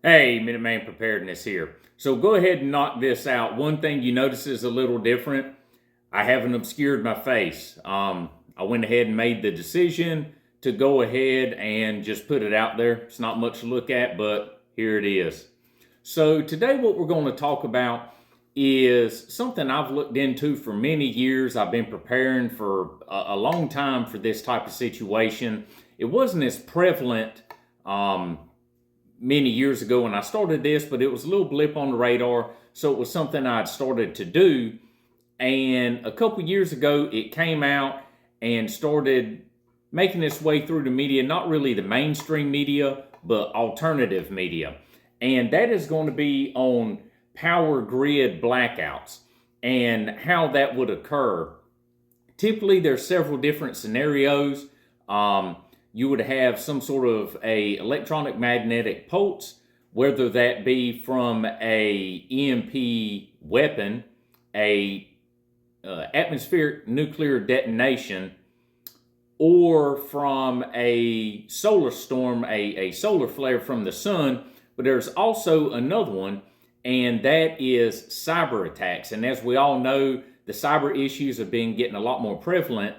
Hey, Minuteman Preparedness here. So go ahead and knock this out. One thing you notice is a little different. I haven't obscured my face. I went ahead and made the decision to go ahead and just put it out there. It's not much to look at, but here it is. So today what we're going to talk about is something I've looked into for many years. I've been preparing for a long time for this type of situation. It wasn't as prevalent many years ago when I started this, but it was a little blip on the radar, so it was something I'd started to do. And a couple years ago, it came out and started making its way through the media, not really the mainstream media, but alternative media. And that is going to be on power grid blackouts and how that would occur. Typically, there's several different scenarios. You would have some sort of a electronic magnetic pulse, whether that be from a EMP weapon, a atmospheric nuclear detonation, or from a solar storm, a solar flare from the sun. But there's also another one, and that is cyber attacks. And as we all know, the cyber issues have been getting a lot more prevalent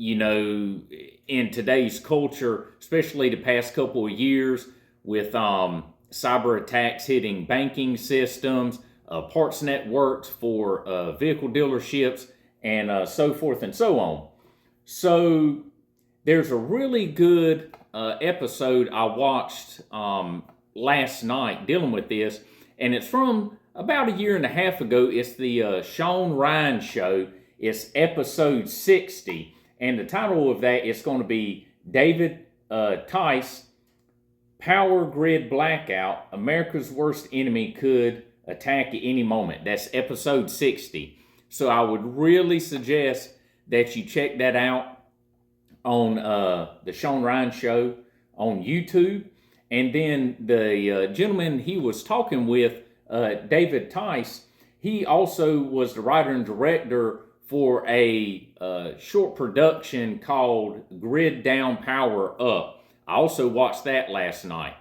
in today's culture, especially the past couple of years, with cyber attacks hitting banking systems, parts networks for vehicle dealerships, and so forth and so on. So there's a really good episode I watched last night dealing with this, and it's from about a year and a half ago. It's the SHAWN show. It's episode 60. And the title of that is going to be David TICE, Power Grid Blackout, America's Worst Enemy Could Attack at Any Moment. That's episode 60. So I would really suggest that you check that out on the SHAWN show on YouTube. And then the gentleman he was talking with, David TICE, he also was the writer and director for a short production called Grid Down, Power Up. I also watched that last night.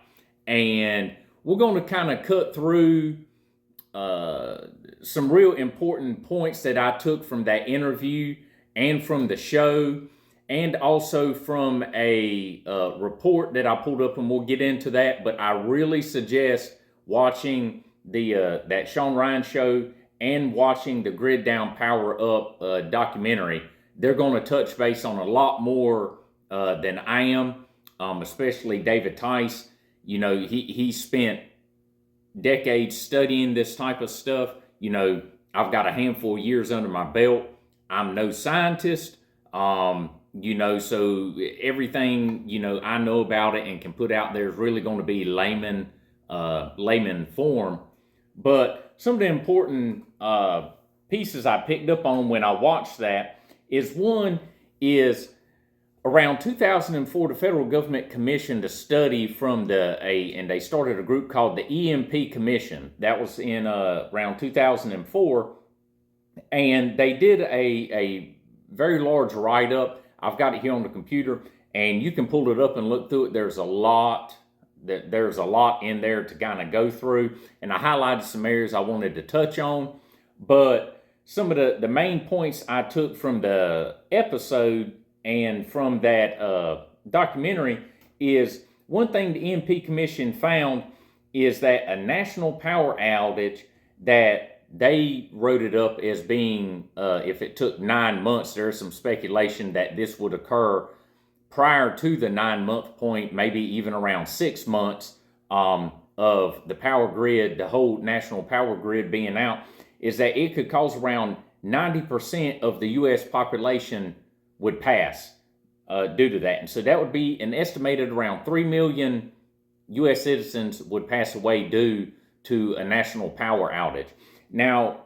And we're going to kind of cut through some real important points that I took from that interview and from the show, and also from a report that I pulled up, and we'll get into that. But I really suggest watching that SHAWN show and watching the Grid Down, Power Up documentary. They're going to touch base on a lot more than I am, especially David TICE. You know, he spent decades studying this type of stuff. You know, I've got a handful of years under my belt. I'm no scientist, so everything, I know about it and can put out there is really going to be layman form. But some of the important pieces I picked up on when I watched that is, one is around 2004, the federal government commissioned a study from and they started a group called the EMP Commission. That was in around 2004, and they did a very large write-up. I've got it here on the computer, and you can pull it up and look through it. There's a lot in there to kind of go through, and I highlighted some areas I wanted to touch on. But some of the main points I took from the episode and from that documentary is, one thing the EMP Commission found is that a national power outage, that they wrote it up as being, if it took 9 months, there's some speculation that this would occur prior to the 9-month point, maybe even around 6 months of the power grid, the whole national power grid being out, is that it could cause around 90% of the U.S. population would pass due to that. And so that would be an estimated around 3 million U.S. citizens would pass away due to a national power outage. Now,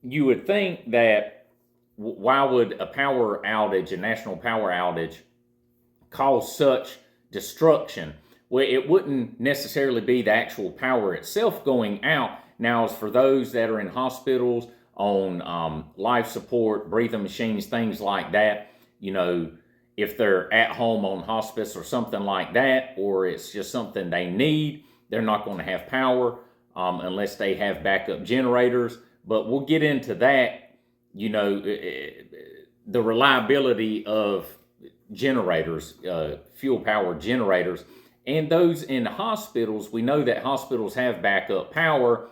you would think that why would a national power outage, cause such destruction? Well, it wouldn't necessarily be the actual power itself going out. Now, as for those that are in hospitals on life support, breathing machines, things like that, if they're at home on hospice or something like that, or it's just something they need, they're not going to have power unless they have backup generators. But we'll get into that, you know, the reliability of generators, fuel power generators, and those in hospitals. We know that hospitals have backup power,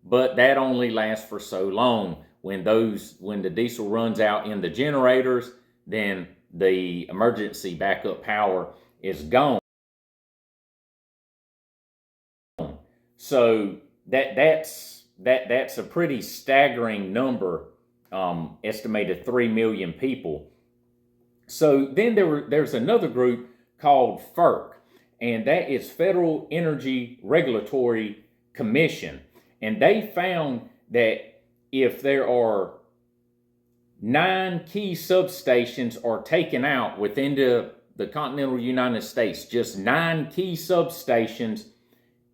but that only lasts for so long. When the diesel runs out in the generators, then the emergency backup power is gone. So that's a pretty staggering number, estimated 3 million people. So then there's another group called FERC, and that is Federal Energy Regulatory Commission. And they found that if there are 9 key substations are taken out within the continental United States, just 9 key substations,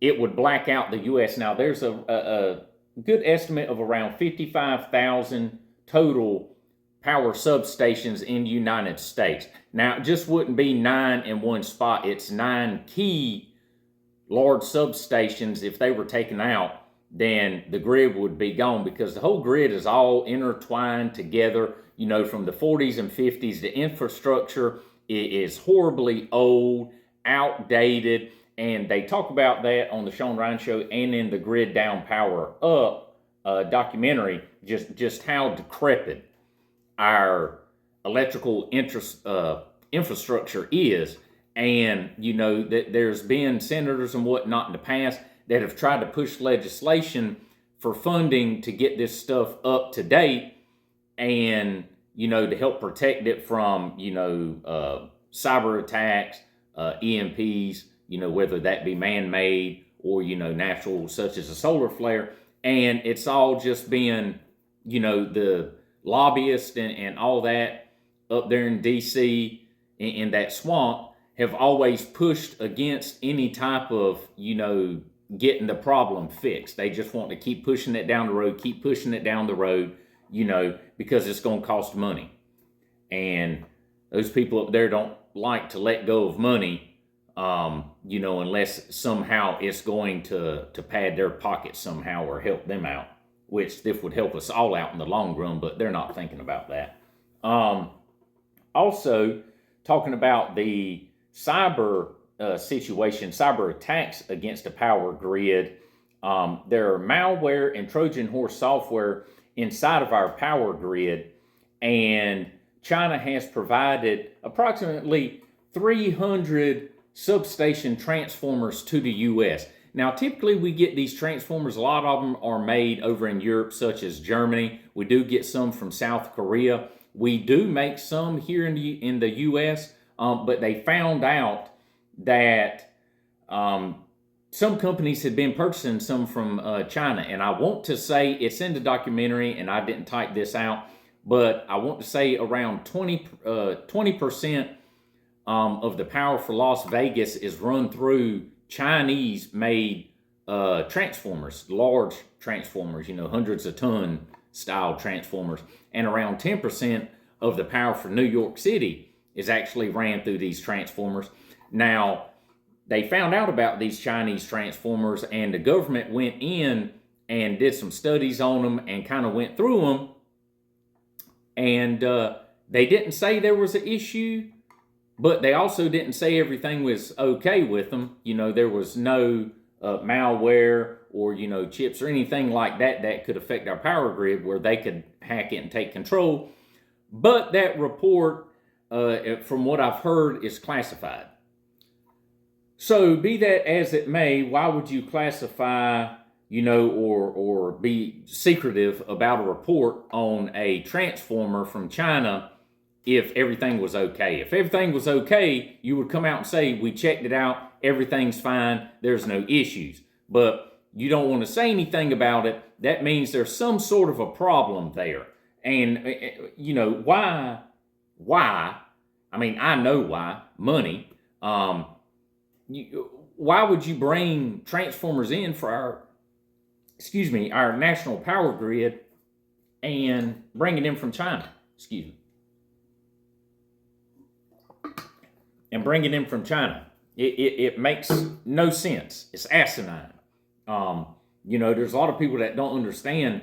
it would black out the U.S. Now, there's a good estimate of around 55,000 total power substations in the United States. Now, it just wouldn't be 9 in one spot. It's 9 key large substations. If they were taken out, then the grid would be gone, because the whole grid is all intertwined together. You know, from the 40s and 50s, the infrastructure is horribly old, outdated, and they talk about that on the SHAWN Ryan Show and in the Grid Down Power Up documentary, just how decrepit our electrical infrastructure is. And, you know, that there's been senators and whatnot in the past that have tried to push legislation for funding to get this stuff up to date, and, you know, to help protect it from, you know, cyber attacks, EMPs, you know, whether that be man-made or, you know, natural, such as a solar flare. And it's all just been, you know, the lobbyists and all that up there in DC in that swamp have always pushed against any type of, you know, getting the problem fixed. They just want to keep pushing it down the road, keep pushing it down the road, you know, because it's going to cost money. And those people up there don't like to let go of money, you know, unless somehow it's going to pad their pockets somehow or help them out, which this would help us all out in the long run, but they're not thinking about that. Also, talking about the cyber situation, cyber attacks against the power grid. There are malware and Trojan horse software inside of our power grid, and China has provided approximately 300 substation transformers to the U.S. Now, typically we get these transformers, a lot of them are made over in Europe, such as Germany. We do get some from South Korea. We do make some here in the U.S., but they found out that some companies had been purchasing some from China. And I want to say, it's in the documentary, and I didn't type this out, but I want to say around 20% of the power for Las Vegas is run through Chinese-made transformers, large transformers, you know, hundreds of ton style transformers. And around 10% of the power for New York City is actually ran through these transformers. Now, they found out about these Chinese transformers, and the government went in and did some studies on them and kind of went through them. And they didn't say there was an issue, but they also didn't say everything was okay with them. You know, there was no malware or, you know, chips or anything like that that could affect our power grid where they could hack it and take control. But that report, from what I've heard, is classified. So be that as it may, why would you classify, you know, or be secretive about a report on a transformer from China if everything was okay? If everything was okay, you would come out and say, we checked it out, everything's fine, there's no issues. But you don't want to say anything about it. That means there's some sort of a problem there. And, you know, why? I mean, I know why. Money. Why would you bring transformers in for our national power grid and bring it in from China? Excuse me. and bring it in from China. It makes no sense. It's asinine. There's a lot of people that don't understand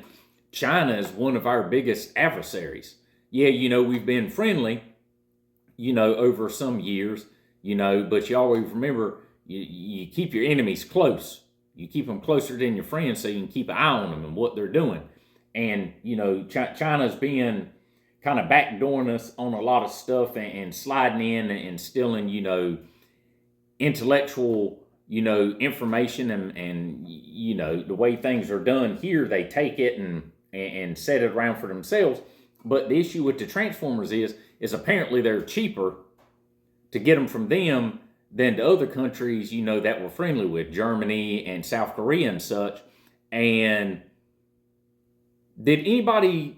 China is one of our biggest adversaries. Yeah, we've been friendly, over some years, but you always remember you keep your enemies close. You keep them closer than your friends so you can keep an eye on them and what they're doing. And, China's being kind of backdooring us on a lot of stuff and sliding in and stealing, intellectual, information and the way things are done here, they take it and set it around for themselves. But the issue with the transformers is apparently they're cheaper to get them from them than the other countries, that we're friendly with, Germany and South Korea and such. And did anybody,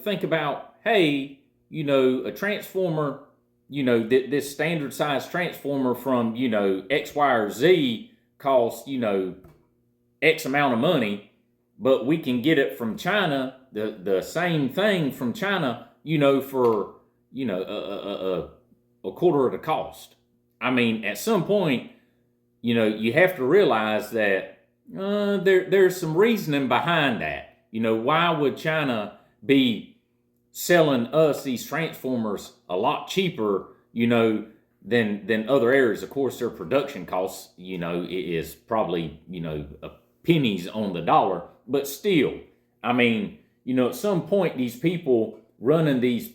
think about, hey, a transformer, this standard size transformer from, X, Y, or Z costs, X amount of money, but we can get it from China, the same thing from China, for, a quarter of the cost. I mean, at some point, you have to realize that there's some reasoning behind that. Why would China be selling us these transformers a lot cheaper, than other areas? Of course, their production costs, is probably, pennies on the dollar. But still, I mean, at some point, these people running these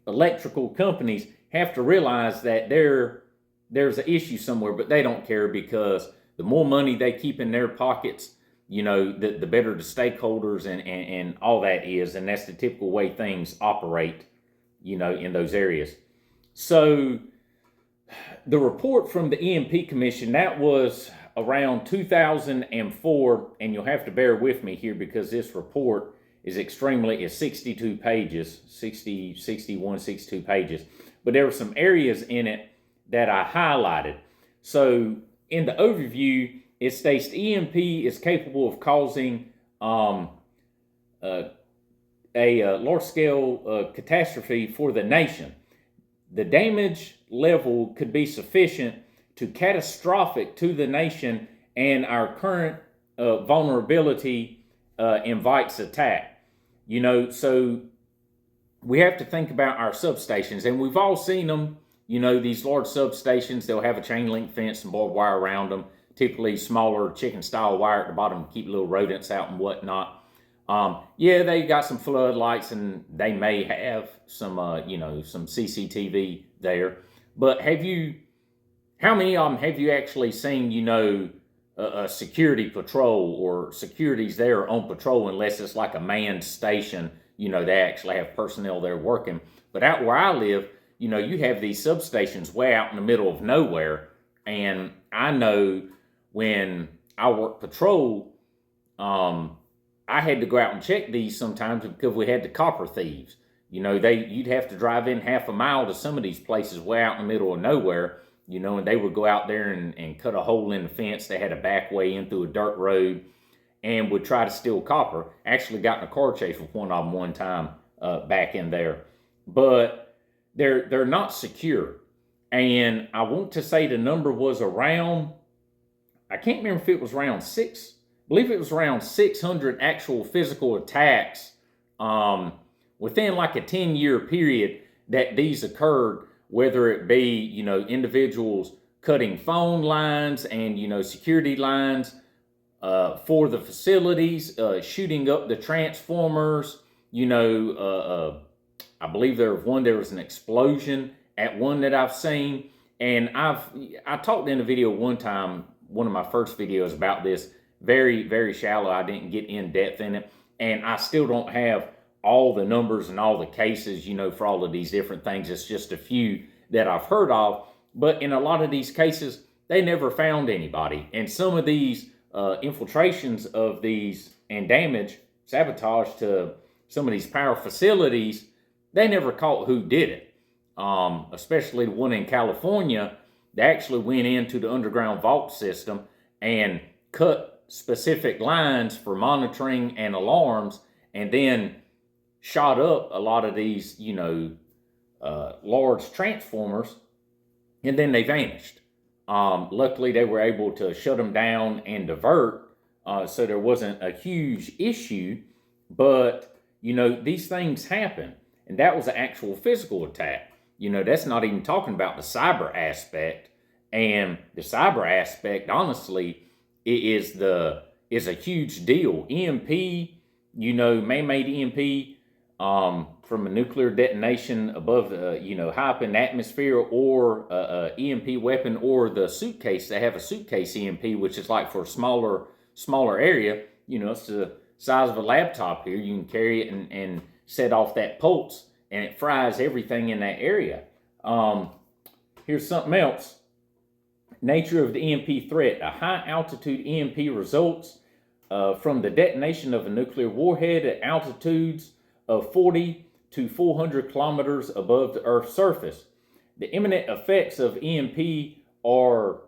electrical companies have to realize that there's an issue somewhere, but they don't care, because the more money they keep in their pockets, the better the stakeholders and all that is. And that's the typical way things operate, in those areas. So the report from the EMP Commission, that was around 2004, and you'll have to bear with me here because this report is 62 pages, 62 pages. But there were some areas in it that I highlighted. So in the overview, it states EMP is capable of causing a large-scale catastrophe for the nation. The damage level could be sufficient to catastrophic to the nation, and our current vulnerability invites attack. So we have to think about our substations, and we've all seen them. These large substations, they'll have a chain link fence and barbed wire around them, typically smaller chicken style wire at the bottom to keep little rodents out and whatnot. They got some floodlights, and they may have some, some CCTV there. But how many of them have you actually seen, a security patrol or security's there on patrol, unless it's like a manned station, they actually have personnel there working. But out where I live, you have these substations way out in the middle of nowhere. And I know when I worked patrol, I had to go out and check these sometimes because we had the copper thieves. You'd have to drive in half a mile to some of these places way out in the middle of nowhere, and they would go out there and cut a hole in the fence. They had a back way in through a dirt road and would try to steal copper. Actually got in a car chase with one of them one time back in there. But they're not secure. And I want to say the number was around, I can't remember if it was around I believe it was around 600 actual physical attacks within like a 10-year period that these occurred, whether it be, individuals cutting phone lines and, security lines for the facilities, shooting up the transformers, I believe there was an explosion at one that I've seen. And I talked in a video one time, one of my first videos about this, very, very shallow. I didn't get in depth in it. And I still don't have all the numbers and all the cases, for all of these different things. It's just a few that I've heard of. But in a lot of these cases, they never found anybody. And some of these infiltrations of these and damage, sabotage to some of these power facilities, they never caught who did it. Especially the one in California, they actually went into the underground vault system and cut specific lines for monitoring and alarms, and then shot up a lot of these, large transformers and then they vanished. Luckily, they were able to shut them down and divert, so there wasn't a huge issue. But, these things happen. And that was an actual physical attack. That's not even talking about the cyber aspect. And the cyber aspect, honestly, is a huge deal. EMP, man-made EMP, from a nuclear detonation above, high up in the atmosphere, or a EMP weapon, or the suitcase. They have a suitcase EMP, which is like for a smaller area. It's the size of a laptop here. You can carry it and set off that pulse, and it fries everything in that area. Here's something else. Nature of the EMP threat. A high-altitude EMP results from the detonation of a nuclear warhead at altitudes of 40 to 400 kilometers above the Earth's surface. The imminent effects of EMP are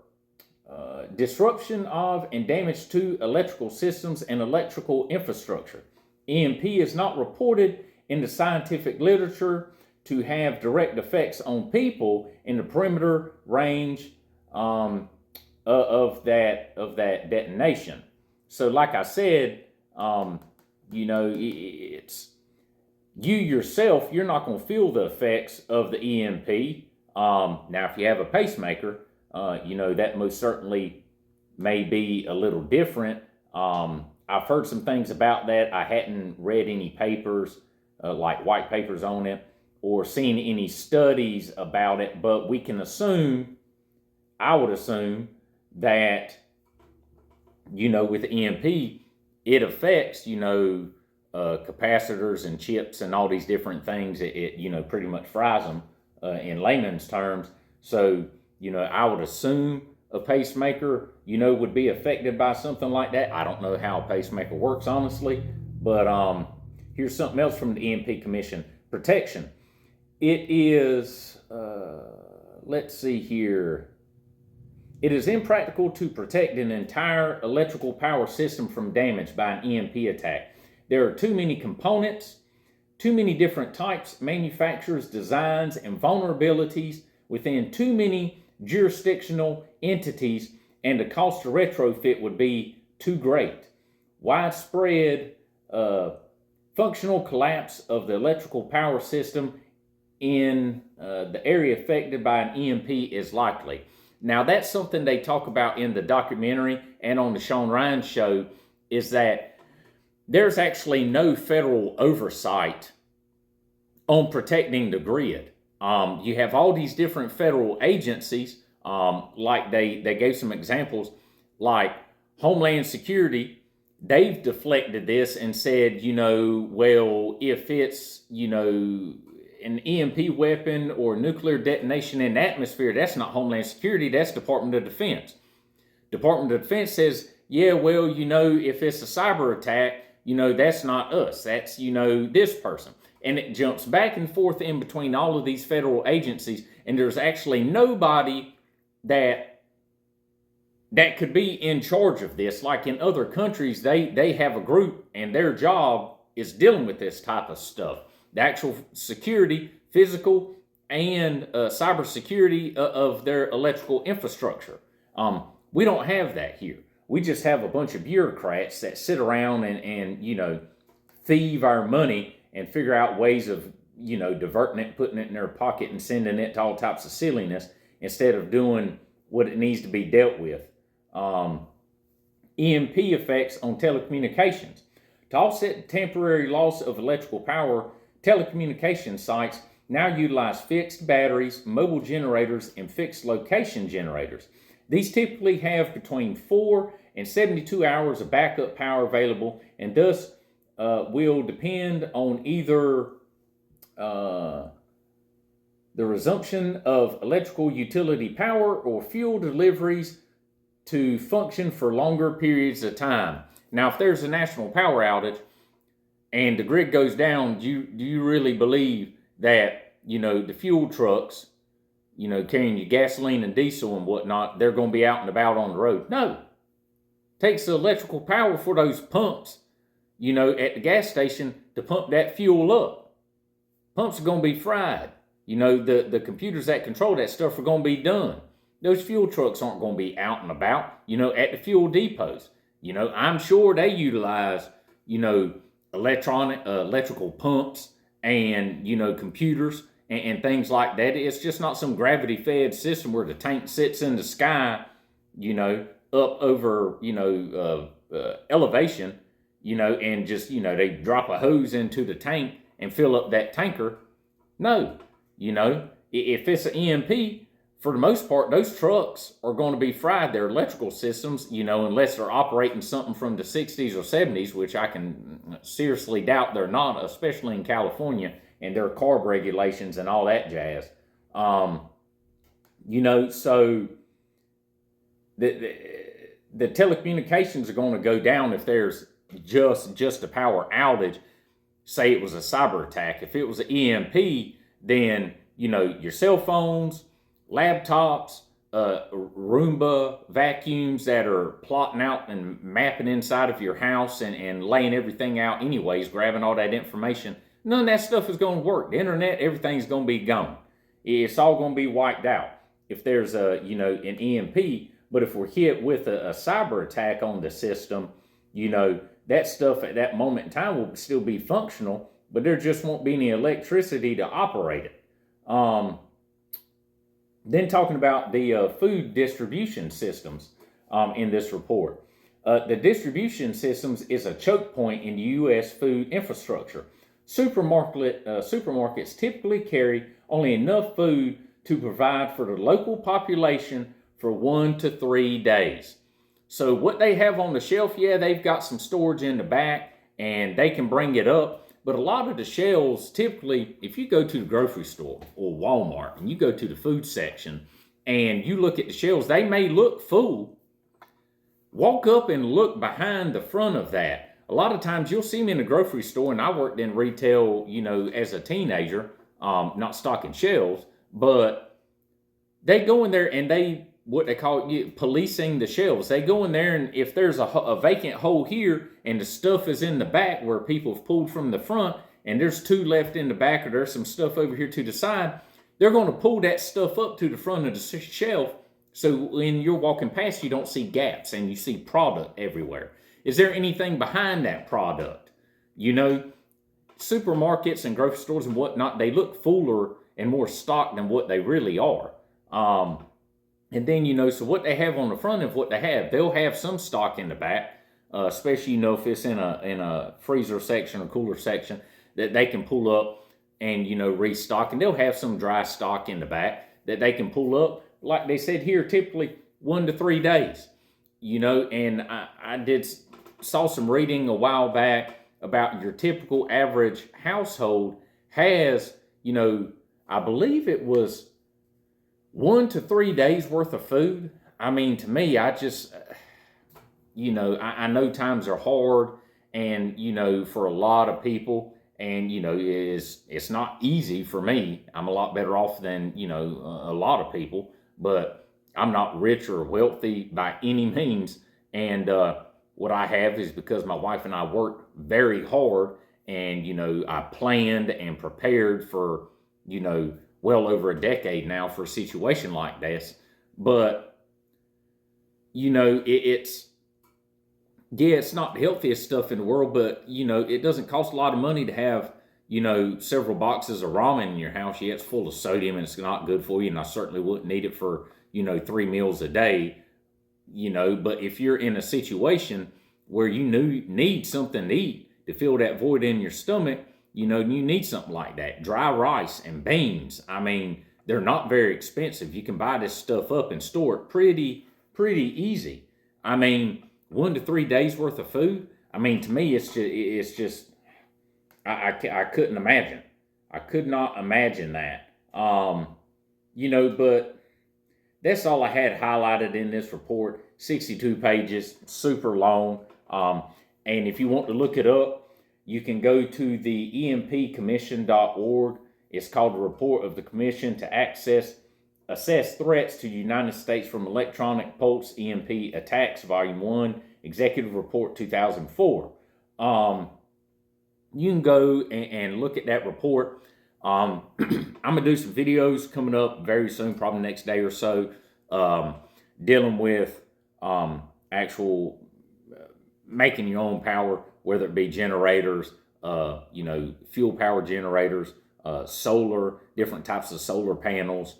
disruption of and damage to electrical systems and electrical infrastructure. EMP is not reported in the scientific literature to have direct effects on people in the perimeter range of that detonation. So, like I said, it's you yourself. You're not going to feel the effects of the EMP. Now, if you have a pacemaker, that most certainly may be a little different. I've heard some things about that. I hadn't read any papers, like white papers on it, or seen any studies about it, but we can assume, I would assume, that, with EMP, it affects, capacitors and chips and all these different things. It pretty much fries them in layman's terms. So, I would assume a pacemaker, would be affected by something like that. I don't know how a pacemaker works, honestly, but here's something else from the EMP Commission. Protection. It is, let's see here. It is impractical to protect an entire electrical power system from damage by an EMP attack. There are too many components, too many different types, manufacturers, designs, and vulnerabilities within too many jurisdictional entities, and the cost to retrofit would be too great. Widespread functional collapse of the electrical power system in the area affected by an EMP is likely. Now, that's something they talk about in the documentary and on the SHAWN Ryan show, is that there's actually no federal oversight on protecting the grid. You have all these different federal agencies, like they gave some examples, like Homeland Security. They've deflected this and said, well, if it's, an EMP weapon or nuclear detonation in the atmosphere, that's not Homeland Security, that's Department of Defense. Department of Defense says, yeah, well, if it's a cyber attack, that's not us, that's, this person. And it jumps back and forth in between all of these federal agencies, and there's actually nobody that could be in charge of this. Like in other countries, they have a group, and their job is dealing with this type of stuff. The actual security, physical, and cyber security of their electrical infrastructure. We don't have that here. We just have a bunch of bureaucrats that sit around and thieve our money and figure out ways of, diverting it, putting it in their pocket and sending it to all types of silliness instead of doing what it needs to be dealt with. EMP effects on telecommunications. To offset the temporary loss of electrical power, telecommunication sites now utilize fixed batteries, mobile generators, and fixed location generators. These typically have between 4 and 72 hours of backup power available, and thus will depend on either the resumption of electrical utility power or fuel deliveries to function for longer periods of time. Now, if there's a national power outage and the grid goes down, do you really believe that, the fuel trucks, carrying your gasoline and diesel and whatnot, they're going to be out and about on the road? No. It takes the electrical power for those pumps, at the gas station to pump that fuel up. Pumps are going to be fried. You know, the computers that control that stuff are going to be done. Those fuel trucks aren't going to be out and about, you know, at the fuel depots. You know, I'm sure they utilize, you know, electrical pumps and, you know, computers and things like that. It's just not some gravity-fed system where the tank sits in the sky, you know, up over, you know, elevation, you know, and just, you know, they drop a hose into the tank and fill up that tanker. No, you know, if it's an EMP, for the most part, those trucks are going to be fried. Their electrical systems, you know, unless they're operating something from the 60s or 70s, which I can seriously doubt they're not, especially in California and their CARB regulations and all that jazz. You know, so the telecommunications are going to go down if there's just a power outage. Say it was a cyber attack. If it was an EMP, then, you know, your cell phones, laptops, Roomba vacuums that are plotting out and mapping inside of your house and laying everything out anyways, grabbing all that information, none of that stuff is going to work. The internet, everything's going to be gone. It's all going to be wiped out if there's a, you know, an EMP. But if we're hit with a cyber attack on the system, you know, that stuff at that moment in time will still be functional, but there just won't be any electricity to operate it. Then talking about the food distribution systems in this report. The distribution systems is a choke point in the U.S. food infrastructure. Supermarkets typically carry only enough food to provide for the local population for 1 to 3 days. So what they have on the shelf, yeah, they've got some storage in the back and they can bring it up. But a lot of the shelves, typically, if you go to the grocery store or Walmart and you go to the food section and you look at the shelves, they may look full. Walk up and look behind the front of that. A lot of times you'll see them in the grocery store, and I worked in retail, you know, as a teenager, not stocking shelves, but they go in there and what they call policing the shelves. They go in there, and if there's a vacant hole here and the stuff is in the back where people have pulled from the front and there's 2 left in the back, or there's some stuff over here to the side, they're going to pull that stuff up to the front of the shelf so when you're walking past you don't see gaps and you see product everywhere. Is there anything behind that product? You know, supermarkets and grocery stores and whatnot, they look fuller and more stocked than what they really are. And then, you know, so what they have on the front of what they have, they'll have some stock in the back, especially, you know, if it's in a freezer section or cooler section that they can pull up and, you know, restock. And they'll have some dry stock in the back that they can pull up. Like they said here, typically 1 to 3 days, you know, and I saw some reading a while back about your typical average household has, you know, I believe it was 1 to 3 days worth of food. I mean, to me, I just, you know, I know times are hard and, you know, for a lot of people, and, you know, it's not easy for me. I'm a lot better off than, you know, a lot of people, but I'm not rich or wealthy by any means. And what I have is because my wife and I worked very hard and, you know, I planned and prepared for, you know, well over a decade now for a situation like this. But, you know, it's not the healthiest stuff in the world, but, you know, it doesn't cost a lot of money to have, you know, several boxes of ramen in your house. Yeah, it's full of sodium and it's not good for you, and I certainly wouldn't need it for, you know, 3 meals a day, you know. But if you're in a situation where you need something to eat to fill that void in your stomach, you know, you need something like that. Dry rice and beans, I mean, they're not very expensive. You can buy this stuff up and store it pretty easy. I mean, 1 to 3 days worth of food. I mean, to me, it's just I couldn't imagine. I could not imagine that. You know, but that's all I had highlighted in this report. 62 pages, super long. And if you want to look it up, you can go to the empcommission.org. It's called the Report of the Commission to Assess Threats to the United States from Electronic Pulse EMP Attacks, Volume 1, Executive Report 2004. You can go and look at that report. I'm gonna do some videos coming up very soon, probably next day or so, dealing with actual making your own power, whether it be generators, fuel power generators, solar, different types of solar panels,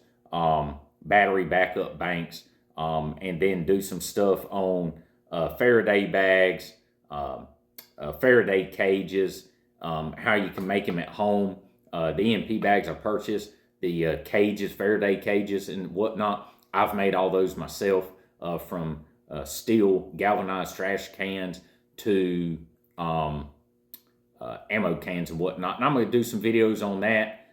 battery backup banks, and then do some stuff on Faraday bags, Faraday cages, how you can make them at home. The EMP bags I purchased, the cages, Faraday cages and whatnot, I've made all those myself, from steel galvanized trash cans to ammo cans and whatnot. And I'm going to do some videos on that,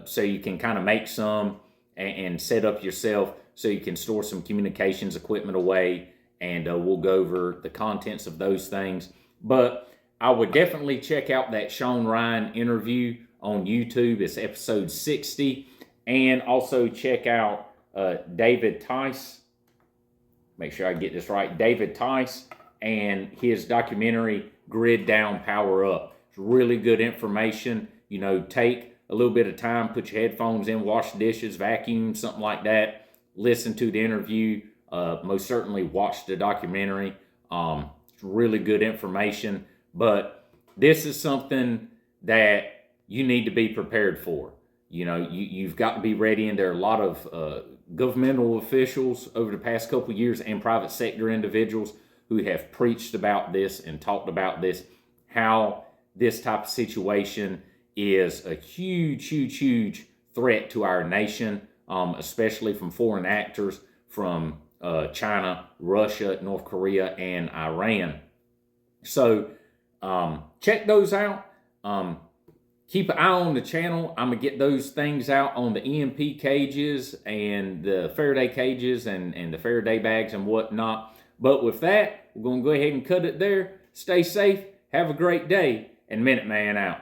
so you can kind of make some and set up yourself so you can store some communications equipment away, and we'll go over the contents of those things. But I would definitely check out that Sean Ryan interview on YouTube. It's episode 60. And also check out David TICE. Make sure I get this right. David TICE and his documentary, Grid Down, Power Up. It's really good information. Take a little bit of time, put your headphones in, wash the dishes, vacuum, something like that. Listen to the interview. Most certainly watch the documentary. It's really good information. But this is something that you need to be prepared for. You've got to be ready, and there are a lot of governmental officials over the past couple of years and private sector individuals who have preached about this and talked about this, how this type of situation is a huge threat to our nation, especially from foreign actors, from China, Russia, North Korea, and Iran. So check those out. Keep an eye on the channel. I'm going to get those things out on the EMP cages and the Faraday cages and the Faraday bags and whatnot. But with that, we're going to go ahead and cut it there. Stay safe. Have a great day. And Minuteman out.